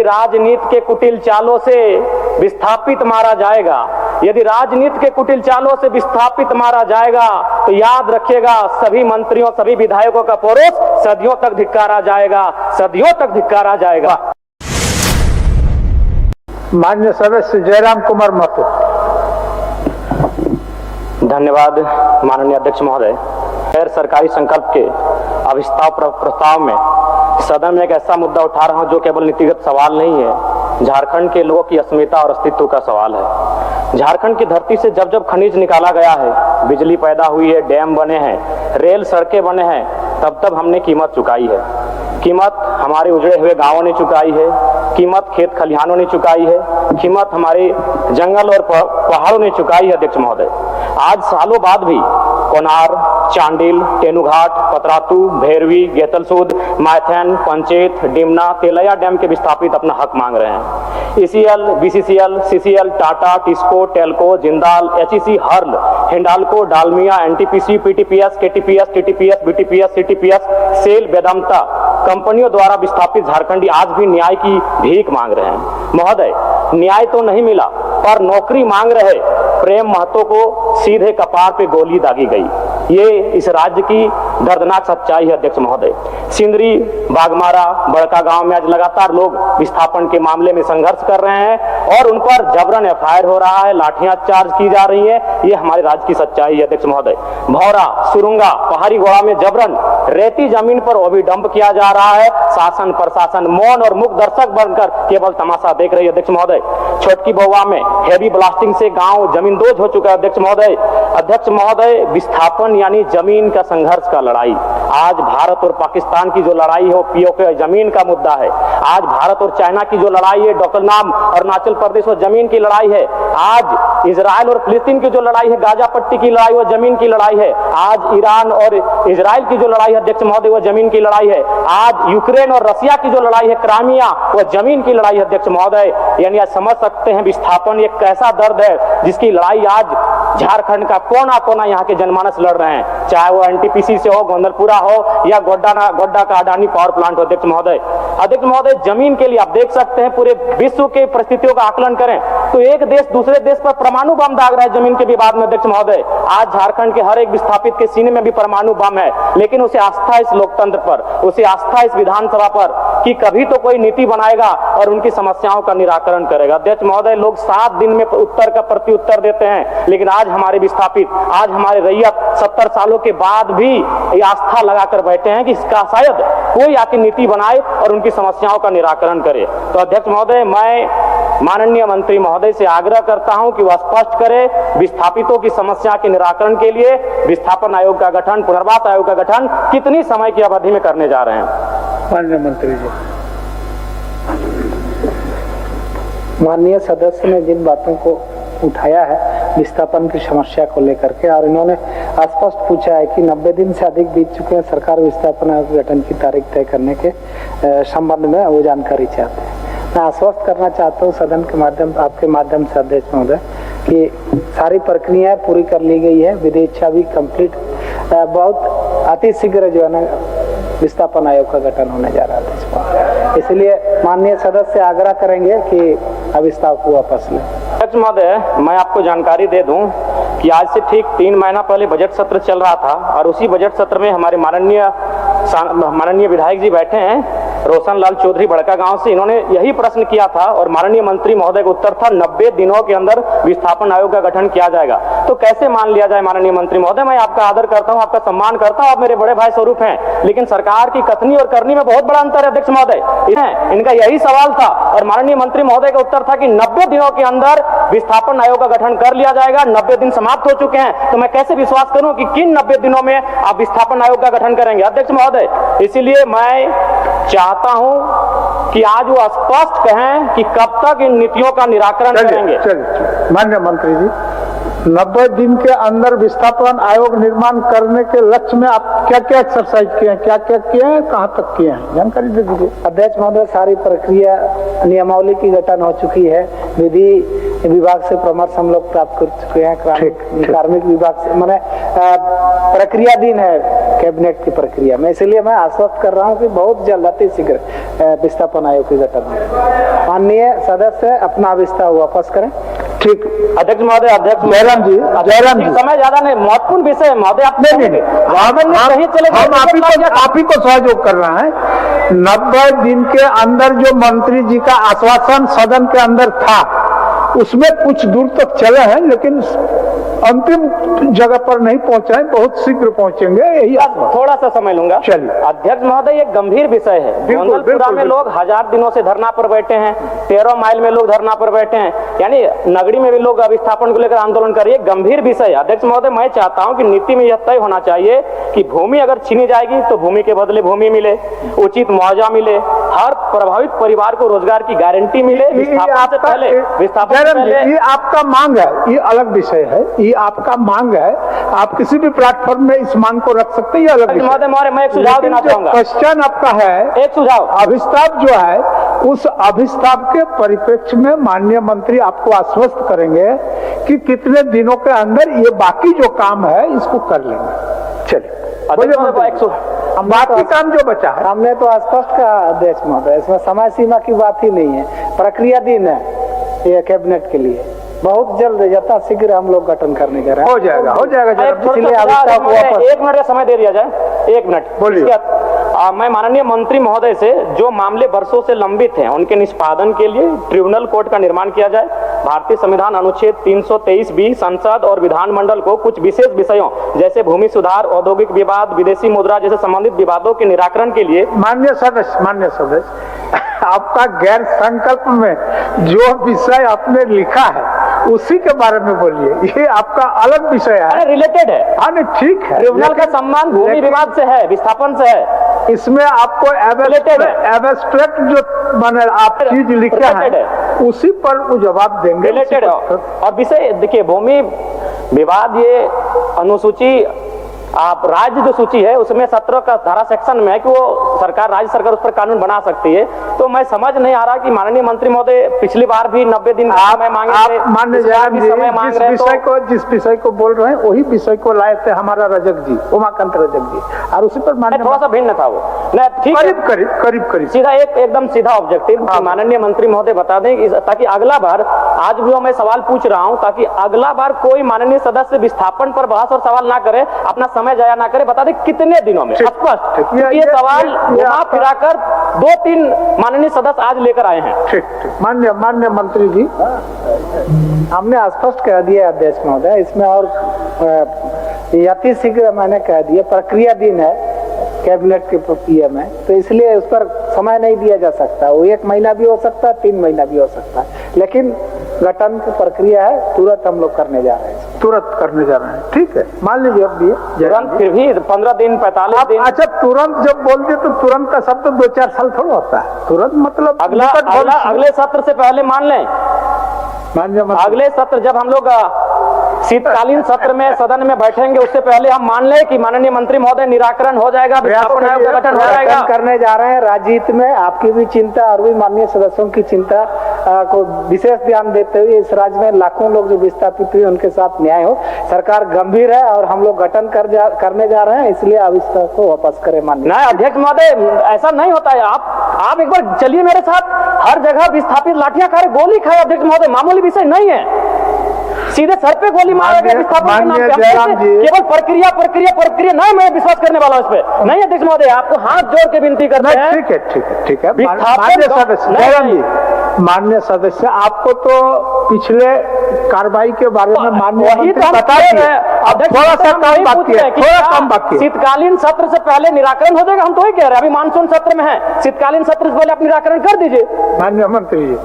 राजनीति के कुटिल चालों से विस्थापित मारा जाएगा, यदि राजनीति के कुटिल चालों से विस्थापित मारा जाएगा तो याद रखिएगा सभी मंत्रियों सभी विधायकों का परोस सदियों तक धिक्कारा जाएगा, सदियों तक धिक्कारा जाएगा। माननीय सदस्य जयराम कुमार महतो। धन्यवाद माननीय अध्यक्ष महोदय। गैर सरकारी संकल्प के अविस्तार प्रस्ताव में सदन में एक ऐसा मुद्दा उठा रहा हूं जो केवल नीतिगत सवाल नहीं है, झारखंड के लोगों की अस्मिता और अस्तित्व का सवाल है। झारखंड की धरती से जब जब खनिज निकाला गया है, बिजली पैदा हुई है, डैम बने हैं, रेल सड़कें बने हैं, तब तब हमने कीमत चुकाई है। कीमत हमारे उजड़े हुए गांवों ने चुकाई है, कीमत खेत खलिहानों ने चुकाई है, कीमत हमारे जंगल और पहाड़ों ने चुकाई है। अध्यक्ष महोदय, आज सालों बाद भी कोनार, चांडिल, तेनुघाट, पतरातू, भेरवी, गेतलसूद, मायथन, पंचेत, डिमना, तेलैया डैम के विस्थापित अपना हक मांग रहे हैं। ECL, BCCL, CCL, Tata, TISCO, TELCO, Jindal, HEC, HURL, Hindalco, Dalmia, NTPC, PTPS, KTPS, TTPS, BTPS, CTPS, SAIL, Vedanta कंपनियों द्वारा विस्थापित झारखंडी आज भी न्याय की भीख मांग रहे हैं। महोदय, न्याय तो नहीं मिला पर नौकरी मांग रहे प्रेम महतो को सीधे कपार पे गोली दागी गई। ये इस राज्य की दर्दनाक सच्चाई है। अध्यक्ष महोदय, सिंदरी, बागमारा, बड़का गांव में आज लगातार लोग विस्थापन के मामले में संघर्ष कर रहे हैं और उन पर जबरन एफआईआर हो रहा है, लाठियां चार्ज की जा रही है। ये हमारे राज्य की सच्चाई है। अध्यक्ष महोदय, भौरा, सुरुंगा, पहाड़ी गोड़ा में जबरन रेती जमीन पर अभिडंप किया जा रहा है। शासन प्रशासन मौन और मुख दर्शक बनकर केवल तमाशा देख रही है। अध्यक्ष महोदय, छोटकी बउआ में हेवी ब्लास्टिंग से गांव जमींदोज हो चुका है। अध्यक्ष महोदय, विस्थापन यानी जमीन का संघर्ष का लड़ाई। आज भारत और पाकिस्तान की जो लड़ाई है वो पीओके जमीन का मुद्दा है। आज भारत और चाइना की जो लड़ाई है, डोकलाम अरुणाचल प्रदेश, वो जमीन की लड़ाई है। आज इजराइल और फिलिस्तीन की जो लड़ाई है, गाजा पट्टी की लड़ाई, वो जमीन की लड़ाई है। आज ईरान और इजराइल की जो लड़ाई है अध्यक्ष महोदय, वो जमीन की लड़ाई है। आज यूक्रेन और रसिया की जो लड़ाई है, क्राइमिया, वो जमीन की लड़ाई है। अध्यक्ष महोदय, यानी आज समझ सकते हैं विस्थापन एक कैसा दर्द है जिसकी लड़ाई आज झारखंड का कोना कोना यहाँ के जनमानस लड़ रहे हैं, चाहे वो एनटीपीसी से हो, गोंदलपुरा हो या गोड्डा का अडानी पावर प्लांट हो। अध्यक्ष महोदय, जमीन के लिए आप देख सकते हैं पूरे विश्व के परिस्थितियों का आकलन करें तो एक देश दूसरे देश पर परमाणु बम दाग रहा है जमीन के विवाद में। अध्यक्ष महोदय, आज झारखंड के हर एक विस्थापित के सीने में भी परमाणु बम है, लेकिन उसे आस्था इस लोकतंत्र पर, उसे आस्था इस विधानसभा पर कि कभी तो कोई नीति बनाएगा और उनकी समस्याओं का निराकरण करेगा। अध्यक्ष महोदय, लोग 7 दिन में उत्तर का प्रत्युत्तर देते हैं, लेकिन आज हमारे विस्थापित, आज हमारे रैयत 70 सालों के बाद भी ये आस्था लगाकर बैठे हैं कि इसका शायद कोई आके नीति बनाए और उनकी समस्याओं का निराकरण करे। तो अध्यक्ष महोदय, मैं माननीय मंत्री महोदय से आग्रह करता हूं कि वह स्पष्ट करे विस्थापितों की समस्या के निराकरण के लिए विस्थापन आयोग का गठन, पुनर्वास आयोग का गठन कितनी समय की अवधि में करने जा रहे हैं। माननीय मंत्री जी। माननीय सदस्य ने जिन बातों को उठाया है विस्थापन की समस्या को लेकर के, और इन्होंने स्पष्ट पूछा है कि 90 दिन से अधिक बीत चुके हैं, सरकार विस्थापन आयोग गठन की तारीख तय करने के संबंध में वो जानकारी चाहते हैं। मैं आश्वस्त करना चाहता हूँ सदन के माध्यम, आपके माध्यम से अध्यक्ष महोदय, कि सारी प्रक्रियाएं पूरी कर ली गई है, विधिच्छा भी कंप्लीट, बहुत अति शीघ्र जो है ना विस्थापन आयोग का गठन होने जा रहा है। इसलिए माननीय सदस्य आग्रह करेंगे कि अविस्ताव को वापस लें। अध्यक्ष महोदय, मैं आपको जानकारी दे दूं कि आज से ठीक 3 महीना पहले बजट सत्र चल रहा था और उसी बजट सत्र में हमारे माननीय विधायक जी बैठे हैं, रोशन लाल चौधरी बड़का गांव से, इन्होंने यही प्रश्न किया था और माननीय मंत्री महोदय का उत्तर था 90 दिनों के अंदर विस्थापन आयोग का गठन किया जाएगा। तो कैसे मान लिया जाए माननीय मंत्री महोदय, मैं आपका आदर करता हूं, आपका सम्मान करता हूं, आप मेरे बड़े भाई स्वरूप हैं, लेकिन सरकार की कथनी और करनी में बहुत बड़ा अंतर है। अध्यक्ष महोदय, इनका यही सवाल था और माननीय मंत्री महोदय का उत्तर था कि 90 दिनों के अंदर विस्थापन आयोग का गठन कर लिया जाएगा। 90 दिन समाप्त हो चुके हैं, तो मैं कैसे विश्वास करूं कि किन 90 दिनों में आप विस्थापन आयोग का गठन करेंगे। अध्यक्ष महोदय, इसलिए मैं चाहता हूं कि आज वो स्पष्ट कहें कि कब तक इन नीतियों का निराकरण करेंगे। माननीय मंत्री जी, 90 दिन के अंदर विस्थापन आयोग निर्माण करने के लक्ष्य में आप क्या क्या एक्सरसाइज किए हैं, क्या क्या किए हैं, कहां तक किए हैं, जानकारी दे दीजिए। अध्यक्ष महोदय, सारी प्रक्रिया नियमावली की गठन हो चुकी है, विधि विभाग से परामर्श हम लोग प्राप्त कर चुके हैं, कार्मिक विभाग से, मैंने प्रक्रियाधीन है कैबिनेट की प्रक्रिया में। इसलिए मैं आश्वस्त कर रहा हूं कि बहुत जल्द अति शीघ्र विस्थापन आयोग के गठन में। माननीय सदस्य अपना विस्तार वापस करें। ठीक। अध्यक्ष महोदय, अध्यक्ष जयराम जी, जयराम जी, समय ज्यादा नहीं, महत्वपूर्ण विषय है महोदय। आप नहीं, आप ही को सहयोग कर रहा है। 90 दिन के अंदर जो मंत्री जी का आश्वासन सदन के अंदर था, उसमें कुछ दूर तक चले हैं, लेकिन अंतिम जगह पर नहीं पहुंचे हैं, बहुत शीघ्र पहुंचेंगे, यही थोड़ा सा समय लूंगा। चलिए। अध्यक्ष महोदय, एक गंभीर विषय है। गोंदलपुरा में लोग 1000 दिनों से धरना पर बैठे हैं, 13 माइल में लोग धरना पर बैठे हैं, यानी नगरी में भी लोग विस्थापन को लेकर आंदोलन कर रहे हैं। गंभीर विषय है। अध्यक्ष महोदय, मैं चाहता हूं कि नीति में यह तय होना चाहिए कि भूमि अगर छीनी जाएगी तो भूमि के बदले भूमि मिले, उचित मुआवजा मिले, हर प्रभावित परिवार को रोजगार की गारंटी मिले। विस्थापन से पहले ये आपका मांग है, ये अलग विषय है, ये आपका मांग है। आप किसी भी प्लेटफॉर्म में इस मांग को रख सकते हैं, ये अलग महोदय। मैं एक सुझाव देना चाहूंगा। क्वेश्चन आपका है, एक सुझाव, अभिस्ताप जो है, उस अभिस्ताप के परिप्रेक्ष्य में माननीय मंत्री आपको आश्वस्त करेंगे कि कितने दिनों के अंदर ये बाकी जो काम है इसको कर लेंगे। चलिए, बाकी काम जो बचा है हमने तो स्पष्ट कहा अध्यक्ष महोदय, इसमें समय सीमा की बात ही नहीं है, प्रक्रिया दिन है ये कैबिनेट के लिए। बहुत जल्द यथा शीघ्र हम लोग गठन करने जा रहे हैं। हो जाएगा। इसलिए एक मिनट का समय दे दिया जाए। 1 मिनट बोलिए। मैं माननीय मंत्री महोदय से जो मामले वर्षों से लंबित हैं उनके निष्पादन के लिए ट्रिब्यूनल कोर्ट का निर्माण किया जाए। भारतीय संविधान अनुच्छेद 323B संसद और विधानमंडल को कुछ विशेष विषयों जैसे भूमि सुधार, औद्योगिक विवाद, विदेशी मुद्रा जैसे संबंधित विवादों के निराकरण के लिए। माननीय सदस्य, आपका गैर संकल्प में जो विषय आपने लिखा है उसी के बारे में बोलिए, ये आपका अलग विषय है, रिलेटेड है। हाँ, नहीं ठीक है। ट्रिब्यूनल का सम्मान भूमि विवाद से है, विस्थापन से है। इसमें आपको एब्स्ट्रैक्ट जो मैंने आप चीज लिखा है उसी पर वो जवाब देंगे। रिलेटेड है। और विषय देखिए, भूमि विवाद ये अनुसूची आप राज्य जो सूची है उसमें 17 का धारा सेक्शन में है कि वो सरकार, राज्य सरकार उस पर कानून बना सकती है। तो मैं समझ नहीं आ रहा कि माननीय मंत्री महोदय पिछली बार भी 90 दिन का समय मांगे थे, मान्य जिस विषय को बोल रहे हैं वही विषय को लाए थे हमारा रजक जी, उमाकांत रजक जी, और उसी पर थोड़ा सा भिन्न था वो। ठीक, करीब सीधा एकदम सीधा ऑब्जेक्टिव माननीय मंत्री महोदय बता दें, ताकि अगला बार, आज भी मैं सवाल पूछ रहा हूँ, ताकि अगला बार कोई माननीय सदस्य विस्थापन पर बहस और सवाल ना करे, अपना समय जाया ना करे, बता दे कितने दिनों में स्पष्ट। ये सवाल घुमा फिराकर 2-3 माननीय सदस्य आज लेकर आए हैं। ठीक। माननीय मंत्री जी, हमने स्पष्ट कह दिया अध्यक्ष महोदय, इसमें और अति शीघ्र मैंने कह दिया, प्रक्रिया दिन है कैबिनेट के प्रक्रिया में, तो इसलिए उस पर समय नहीं दिया जा सकता। वो 1 महीना भी हो सकता है, 3 महीना भी हो सकता है, लेकिन गठन की प्रक्रिया है, तुरंत हम लोग करने जा रहे हैं। ठीक है, मान लीजिए अब भी तुरंत, फिर भी 15 दिन 45 दिन। अच्छा, तुरंत जब बोलते तो तुरंत का शब्द 2-4 साल थोड़ा होता है। तुरंत मतलब अगले सत्र से पहले मान लें। अगले सत्र जब हम लोग शीतकालीन सत्र में सदन में बैठेंगे, उससे पहले हम मान लें कि माननीय मंत्री महोदय निराकरण हो जाएगा, विस्थापन आयोग का गठन हो जाएगा। करने जा रहे हैं राजनीति में, आपकी भी चिंता और भी माननीय सदस्यों की चिंता को विशेष ध्यान देते हुए इस राज्य में लाखों लोग जो विस्थापित हुए उनके साथ न्याय हो। सरकार गंभीर है और हम लोग गठन करने जा रहे हैं, इसलिए अब इस को वापस करें। माननीय अध्यक्ष महोदय, ऐसा नहीं होता है। आप एक बार चलिए मेरे साथ, हर जगह विस्थापित लाठियां खा रहे, गोली खाए। अध्यक्ष महोदय, मामूली विषय नहीं है, सीधे सर पे गोली मारा गया विस्थापन के नाम पे। केवल प्रक्रिया नहीं, मैं विश्वास करने वाला हूं इस पे नहीं। अध्यक्ष महोदय, आपको हाथ जोड़ के विनती करते हैं। ठीक है। माननीय सदस्य, आपको तो पिछले कार्रवाई के बारे में माननीय मंत्री बता दिए, थोड़ा सा कम बाकी। शीतकालीन सत्र से पहले निराकरण हो जाएगा, हम तो ही कह रहे हैं। अभी मानसून सत्र में है, शीतकालीन सत्र से पहले आप निराकरण कर दीजिए। माननीय मंत्री जी,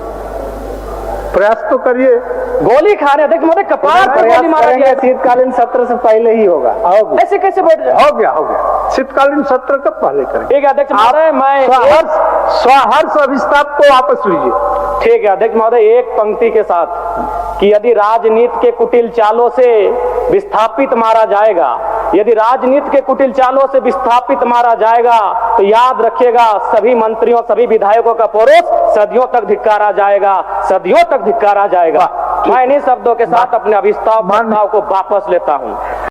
प्रयास तो करिए। गोली खा रहे अध्यक्ष महोदय, कपार पर गोली मारा गया। शीतकालीन सत्र से पहले ही होगा। ऐसे कैसे बैठ जाए? हो गया। शीतकालीन सत्र कब पहले करें? ठीक है अध्यक्ष महोदय, मैं स्वहर्ष अभिस्ताप को वापस लीजिए। ठीक है अध्यक्ष महोदय, एक पंक्ति के साथ कि यदि राजनीति के कुटिल चालों से विस्थापित मारा जाएगा, यदि राजनीति के कुटिल चालों से विस्थापित मारा जाएगा तो याद रखिएगा, सभी मंत्रियों, सभी विधायकों का परोस सदियों तक धिक्कारा जाएगा, सदियों तक धिक्कारा जाएगा। मैं इन्हीं शब्दों के साथ अपने अभिस्ताव को वापस लेता हूं।